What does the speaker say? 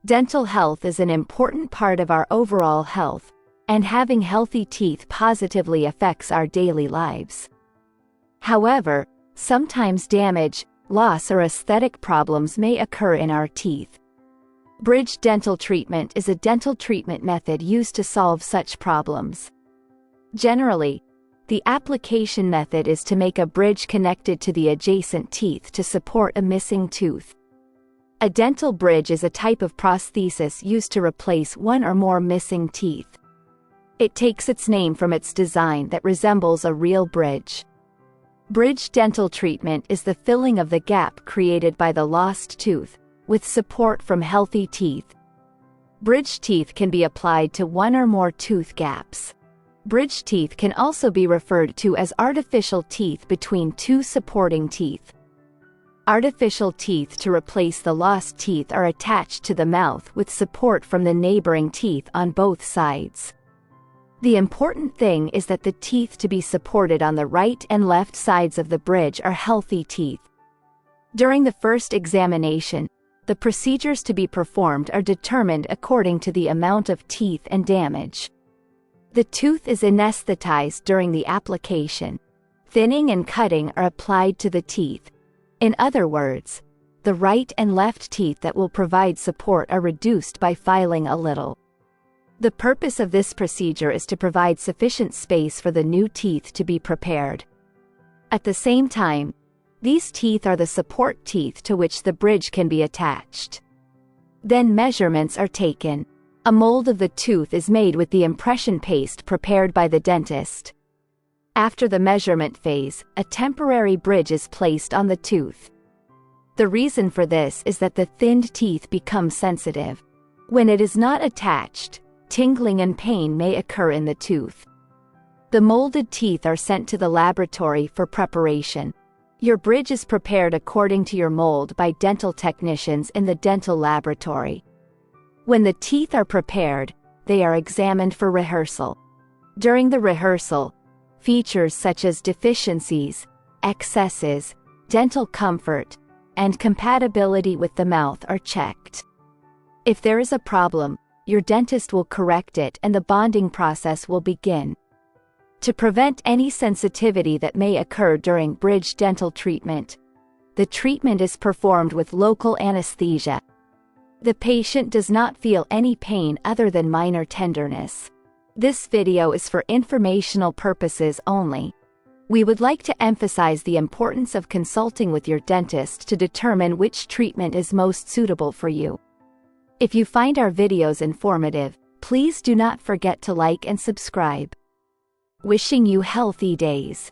Dental health is an important part of our overall health, and having healthy teeth positively affects our daily lives. However, sometimes damage, loss, or aesthetic problems may occur in our teeth. Bridge dental treatment is a dental treatment method used to solve such problems. Generally, the application method is to make a bridge connected to the adjacent teeth to support a missing tooth. A dental bridge is a type of prosthesis used to replace one or more missing teeth. It takes its name from its design that resembles a real bridge. Bridge dental treatment is the filling of the gap created by the lost tooth, with support from healthy teeth. Bridge teeth can be applied to one or more tooth gaps. Bridge teeth can also be referred to as artificial teeth between two supporting teeth. Artificial teeth to replace the lost teeth are attached to the mouth with support from the neighboring teeth on both sides. The important thing is that the teeth to be supported on the right and left sides of the bridge are healthy teeth. During the first examination, the procedures to be performed are determined according to the amount of teeth and damage. The tooth is anesthetized during the application. Thinning and cutting are applied to the teeth. In other words, the right and left teeth that will provide support are reduced by filing a little. The purpose of this procedure is to provide sufficient space for the new teeth to be prepared. At the same time, these teeth are the support teeth to which the bridge can be attached. Then measurements are taken. A mold of the tooth is made with the impression paste prepared by the dentist. After the measurement phase, a temporary bridge is placed on the tooth. The reason for this is that the thinned teeth become sensitive. When it is not attached, tingling and pain may occur in the tooth. The molded teeth are sent to the laboratory for preparation. Your bridge is prepared according to your mold by dental technicians in the dental laboratory. When the teeth are prepared, they are examined for rehearsal. During the rehearsal, features such as deficiencies, excesses, dental comfort, and compatibility with the mouth are checked. If there is a problem, your dentist will correct it and the bonding process will begin. To prevent any sensitivity that may occur during bridge dental treatment, the treatment is performed with local anesthesia. The patient does not feel any pain other than minor tenderness. This video is for informational purposes only. We would like to emphasize the importance of consulting with your dentist to determine which treatment is most suitable for you. If you find our videos informative, please do not forget to like and subscribe. Wishing you healthy days.